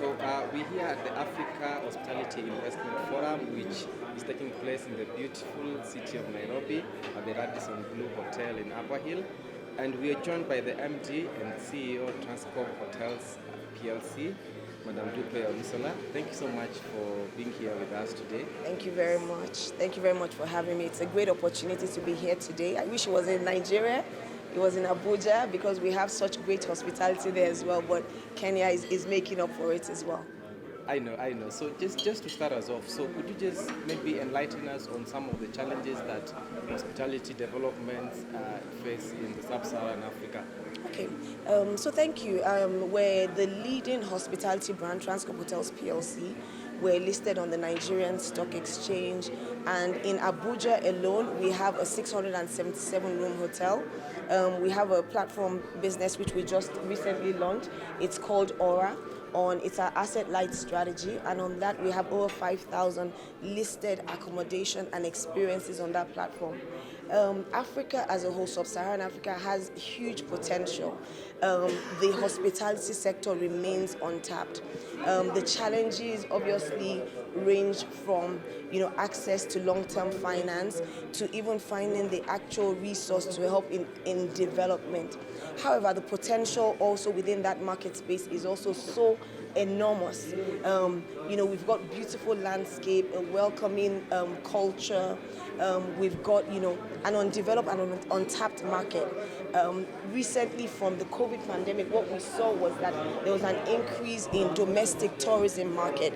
We're here at the Africa Hospitality Investment Forum, which is taking place in the beautiful city of Nairobi at the Radisson Blue Hotel in Upper Hill. And we are joined by the MD and CEO of Transcorp Hotels Plc, Madam Dupe Olusola. Thank you so much for being here with us today. Thank you very much. Thank you very much for having me. It's a great opportunity to be here today. I wish it was in Nigeria. It was in Abuja because we have such great hospitality there as well, but Kenya is making up for it as well. I know. So just to start us off, so could you just maybe enlighten us on some of the challenges that hospitality development face in the sub-Saharan Africa? Okay, so thank you. We're the leading hospitality brand, Transcorp Hotels Plc. We're listed on the Nigerian Stock Exchange, and in Abuja alone, we have a 677-room hotel. We have a platform business which we just recently launched. It's called Aura. It's our asset-light strategy, and on that we have over 5,000 listed accommodation and experiences on that platform. Africa as a whole, sub-Saharan Africa, has huge potential. The hospitality sector remains untapped. The challenges obviously range from access to long-term finance to even finding the actual resource to help in development. However, the potential also within that market space is also so enormous. We've got beautiful landscape, a welcoming culture. We've got an undeveloped and untapped market. Recently, from the COVID pandemic, what we saw was that there was an increase in domestic tourism market.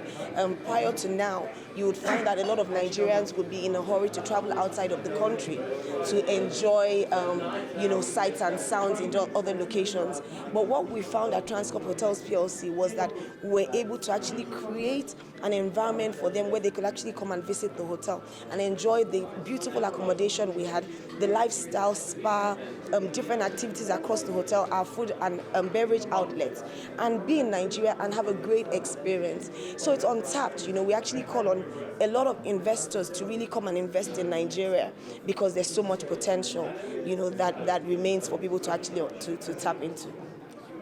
Prior to now, you would find that a lot of Nigerians would be in a hurry to travel outside of the country to enjoy sights and sounds in other locations. But what we found at Transcorp Hotels PLC was that we were able to actually create an environment for them where they could actually come and visit the hotel and enjoy the beautiful accommodation we had, the lifestyle spa, different activities across the hotel, our food and beverage outlets, and be in Nigeria and have a great experience. So it's untapped. We actually call on a lot of investors to really come and invest in Nigeria because there's so much potential, that remains for people to actually to tap into.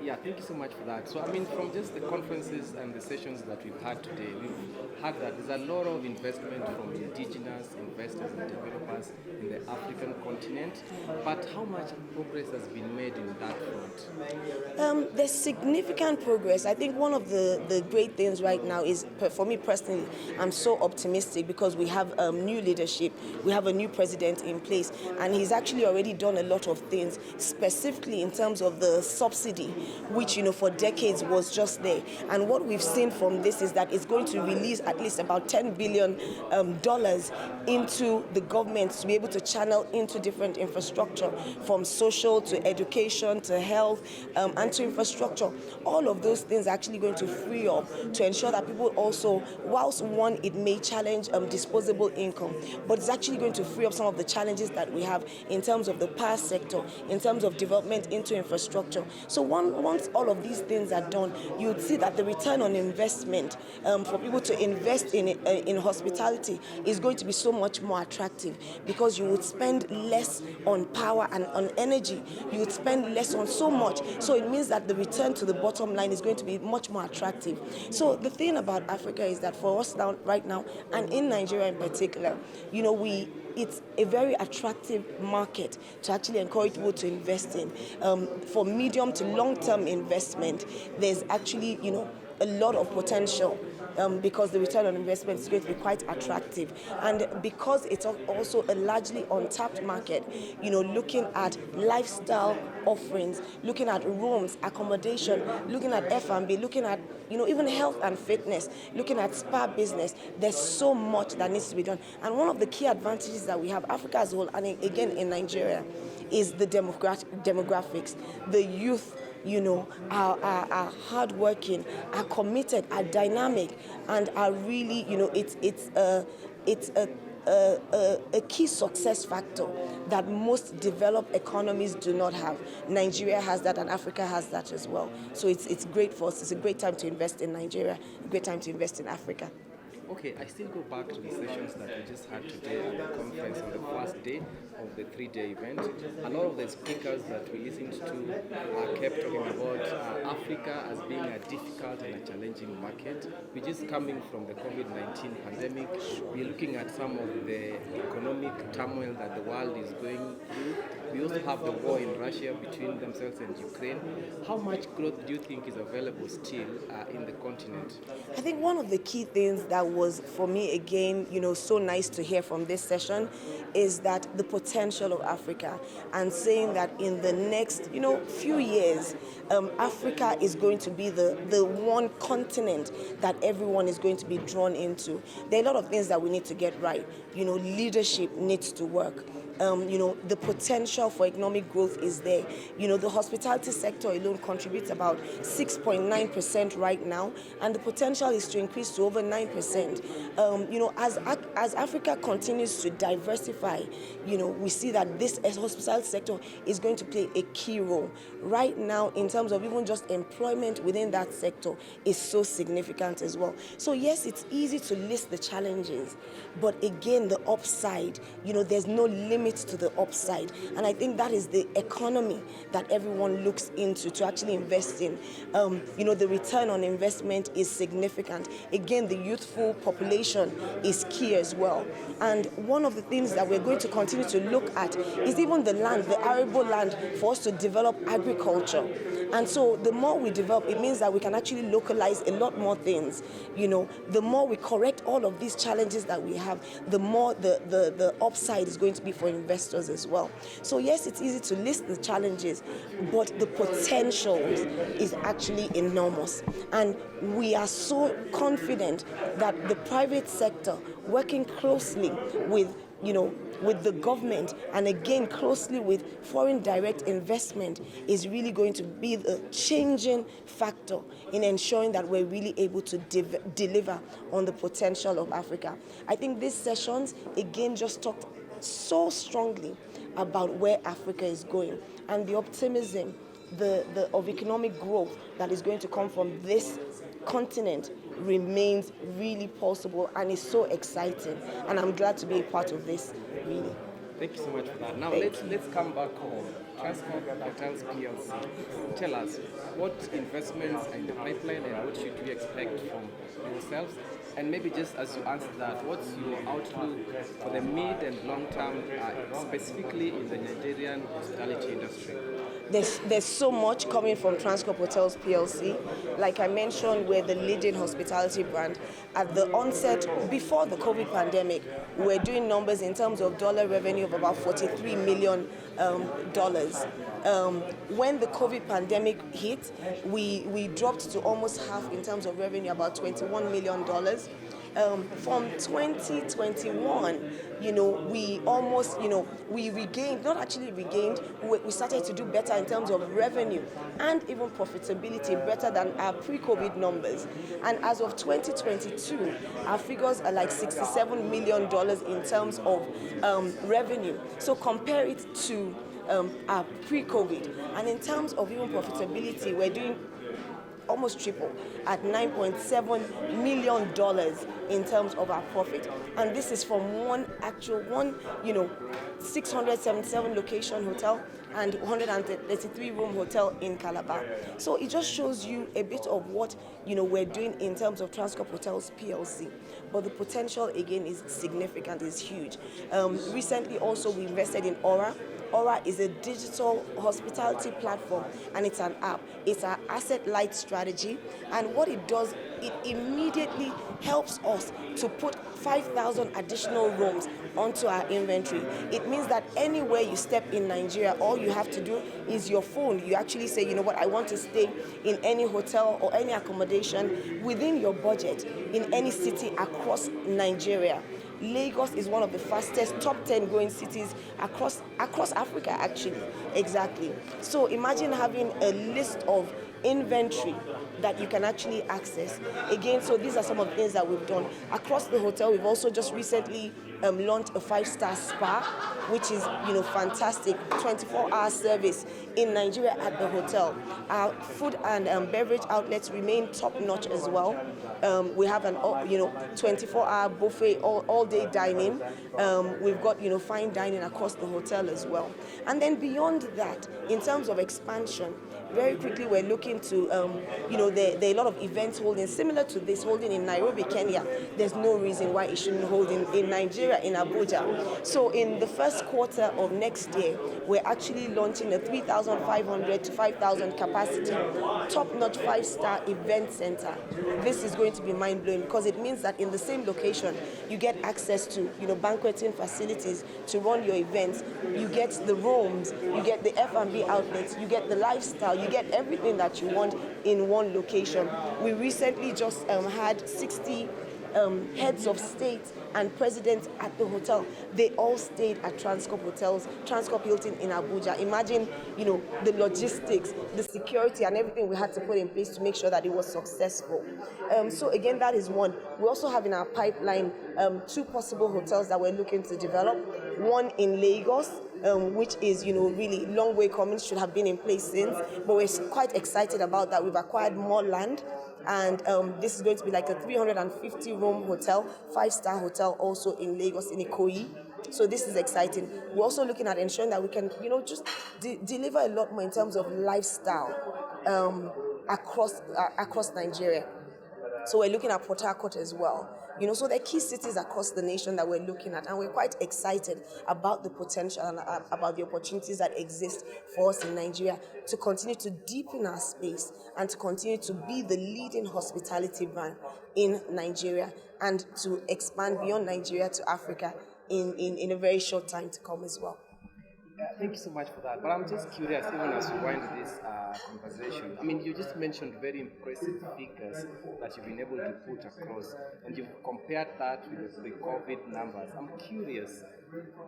Yeah, thank you so much for that. So, from just the conferences and the sessions that we've had today, we've heard that there's a lot of investment from indigenous investors and developers in the African continent. But how much progress has been made in that front? There's significant progress. I think one of the great things right now is, for me personally, I'm so optimistic because we have new leadership. We have a new president in place, and he's actually already done a lot of things, specifically in terms of the subsidy, which for decades was just there. And what we've seen from this is that it's going to release at least about $10 billion into the government to be able to channel into different infrastructure, from social to education to health and to infrastructure. All of those things are actually going to free up to ensure that people also, whilst one, it may challenge disposable income, but it's actually going to free up some of the challenges that we have in terms of the power sector, in terms of development into infrastructure. So once all of these things are done, you would see that the return on investment for people to invest in hospitality is going to be so much more attractive, because you would spend less on power and on energy. You would spend less on so much. So it means that the return to the bottom line is going to be much more attractive. So the thing about Africa is that for us now, right now, and in Nigeria in particular, it's a very attractive market to actually encourage people to invest in. For medium to long-term investment, there's actually, a lot of potential because the return on investment is going to be quite attractive. And because it's also a largely untapped market, looking at lifestyle offerings, looking at rooms, accommodation, looking at F&B, looking at, even health and fitness, looking at spa business, there's so much that needs to be done. And one of the key advantages that we have, Africa as a whole, and again in Nigeria, is the demographics. The youth, are hardworking, are committed, are dynamic, and are really, it's a key success factor that most developed economies do not have. Nigeria has that, and Africa has that as well. So it's great for us. It's a great time to invest in Nigeria, a great time to invest in Africa. Okay, I still go back to the sessions that we just had today at the conference on the first day of the 3-day event. A lot of the speakers that we listened to kept talking about Africa as being a difficult and a challenging market. We're just coming from the COVID-19 pandemic. We're looking at some of the economic turmoil that the world is going through. We also have the war in Russia between themselves and Ukraine. How much growth do you think is available still in the continent? I think one of the key things that was for me again, so nice to hear from this session is that the potential of Africa, and saying that in the next, few years, Africa is going to be the one continent that everyone is going to be drawn into. There are a lot of things that we need to get right. Leadership needs to work. The potential for economic growth is there. The hospitality sector alone contributes about 6.9% right now, and the potential is to increase to over 9%. As Africa continues to diversify, we see that this hospitality sector is going to play a key role. Right now, in terms of even just employment within that sector, is so significant as well. So yes, it's easy to list the challenges, but again, the upside, there's no limit to the upside, and I think that is the economy that everyone looks into to actually invest in. The return on investment is significant. Again, the youthful population is key as well, and one of the things that we're going to continue to look at is even the land, the arable land, for us to develop agriculture. And so the more we develop, it means that we can actually localize a lot more things. The more we correct all of these challenges that we have, the more the upside is going to be for investors as well. So yes, it's easy to list the challenges, but the potential is actually enormous. And we are so confident that the private sector, working closely with the government, and again closely with foreign direct investment, is really going to be the changing factor in ensuring that we're really able to deliver on the potential of Africa. I think these sessions again just talked so strongly about where Africa is going and the optimism of economic growth that is going to come from this continent remains really possible and is so exciting, and I'm glad to be a part of this, really. Thank you so much for that. Now let's come back home. Transcorp Hotels Plc. Tell us, what investments are in the pipeline and what should we expect from yourselves? And maybe just as you answer that, what's your outlook for the mid and long term, specifically in the Nigerian hospitality industry? There's so much coming from Transcorp Hotels Plc. Like I mentioned, we're the leading hospitality brand. At the onset, before the COVID pandemic, we were doing numbers in terms of dollar revenue of about $43 million. When the COVID pandemic hit, we dropped to almost half in terms of revenue, about $21 million. From 2021, we almost, we regained, not actually regained, we started to do better in terms of revenue and even profitability, better than our pre-COVID numbers. And as of 2022, our figures are like $67 million in terms of revenue. So compare it to our pre-COVID. And in terms of even profitability, we're doing almost triple at $9.7 million in terms of our profit. And this is from one 677 location hotel and 133 room hotel in Calabar. So it just shows you a bit of what we're doing in terms of Transcorp Hotels PLC. But the potential again is significant, is huge. Recently also we invested in Aura. Aura is a digital hospitality platform, and it's an app. It's our asset-light strategy, and what it does, it immediately helps us to put 5,000 additional rooms onto our inventory. It means that anywhere you step in Nigeria, all you have to do is your phone. You actually say, I want to stay in any hotel or any accommodation within your budget in any city across Nigeria. Lagos is one of the fastest top 10 growing cities across Africa, actually. Exactly. So imagine having a list of inventory that you can actually access. Again, so these are some of the things that we've done. Across the hotel, we've also just recently launched a 5-star spa, which is, fantastic, 24-hour service in Nigeria at the hotel. Our food and beverage outlets remain top-notch as well. We have an 24-hour buffet, all-day dining. We've got fine dining across the hotel as well. And then beyond that, in terms of expansion, very quickly we're looking to, there are a lot of events holding similar to this holding in Nairobi, Kenya. There's no reason why it shouldn't hold in Nigeria, in Abuja. So in the first quarter of next year, we're actually launching a 3,500 to 5,000 capacity, top-notch 5-star event center. This is going to be mind-blowing because it means that in the same location, you get access to, banqueting facilities to run your events. You get the rooms, you get the F&B outlets, you get the lifestyle, you get everything that you want in one location. We recently just had 60 heads of state and presidents at the hotel. They all stayed at Transcorp Hotels, Transcorp Hilton in Abuja. Imagine, the logistics, the security and everything we had to put in place to make sure that it was successful. So again, that is one. We also have in our pipeline 2 possible hotels that we're looking to develop. One in Lagos, which is, really long way coming, should have been in place since, but we're quite excited about that. We've acquired more land, and this is going to be like a 350-room hotel, 5-star hotel also in Lagos, in Ikoyi. So this is exciting. We're also looking at ensuring that we can, just deliver a lot more in terms of lifestyle across Nigeria. So we're looking at Port Harcourt as well. So there are key cities across the nation that we're looking at, and we're quite excited about the potential and about the opportunities that exist for us in Nigeria to continue to deepen our space and to continue to be the leading hospitality brand in Nigeria and to expand beyond Nigeria to Africa in a very short time to come as well. Thank you so much for that. But I'm just curious, even as we wind this conversation. I mean, you just mentioned very impressive figures that you've been able to put across, and you've compared that with the COVID numbers. I'm curious,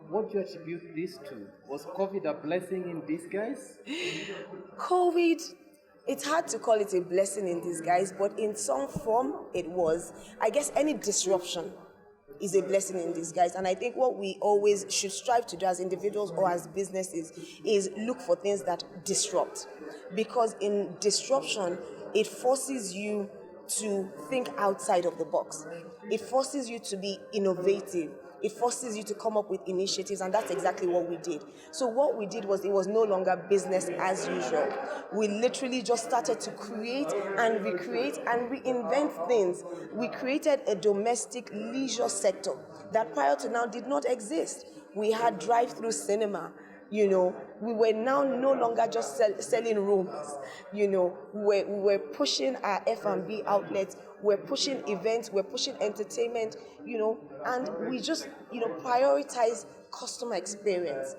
what do you attribute this to? Was COVID a blessing in disguise? COVID, it's hard to call it a blessing in disguise, but in some form it was. I guess any disruption is a blessing in disguise. And I think what we always should strive to do as individuals or as businesses is look for things that disrupt. Because in disruption, it forces you to think outside of the box. It forces you to be innovative. It forces you to come up with initiatives, and that's exactly what we did. So what we did was, it was no longer business as usual. We literally just started to create and recreate and reinvent things. We created a domestic leisure sector that prior to now did not exist. We had drive-through cinema. We were now no longer just selling rooms. We were pushing our F&B outlets, we're pushing events, we're pushing entertainment, and we just, prioritize customer experience.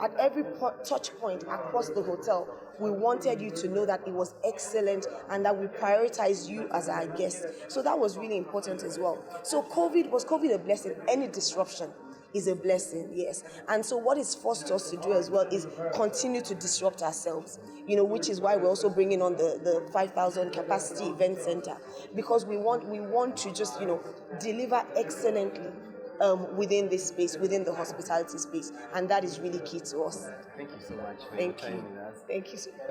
At every touch point across the hotel, we wanted you to know that it was excellent and that we prioritize you as our guests. So that was really important as well. So was COVID a blessing? Any disruption is a blessing, yes. And so what it's forced us to do as well is continue to disrupt ourselves, which is why we're also bringing on the 5,000 capacity event center, because we want to just, deliver excellently within this space, within the hospitality space, and that is really key to us. Thank you so much for Thank your you. time with us. Thank you so much.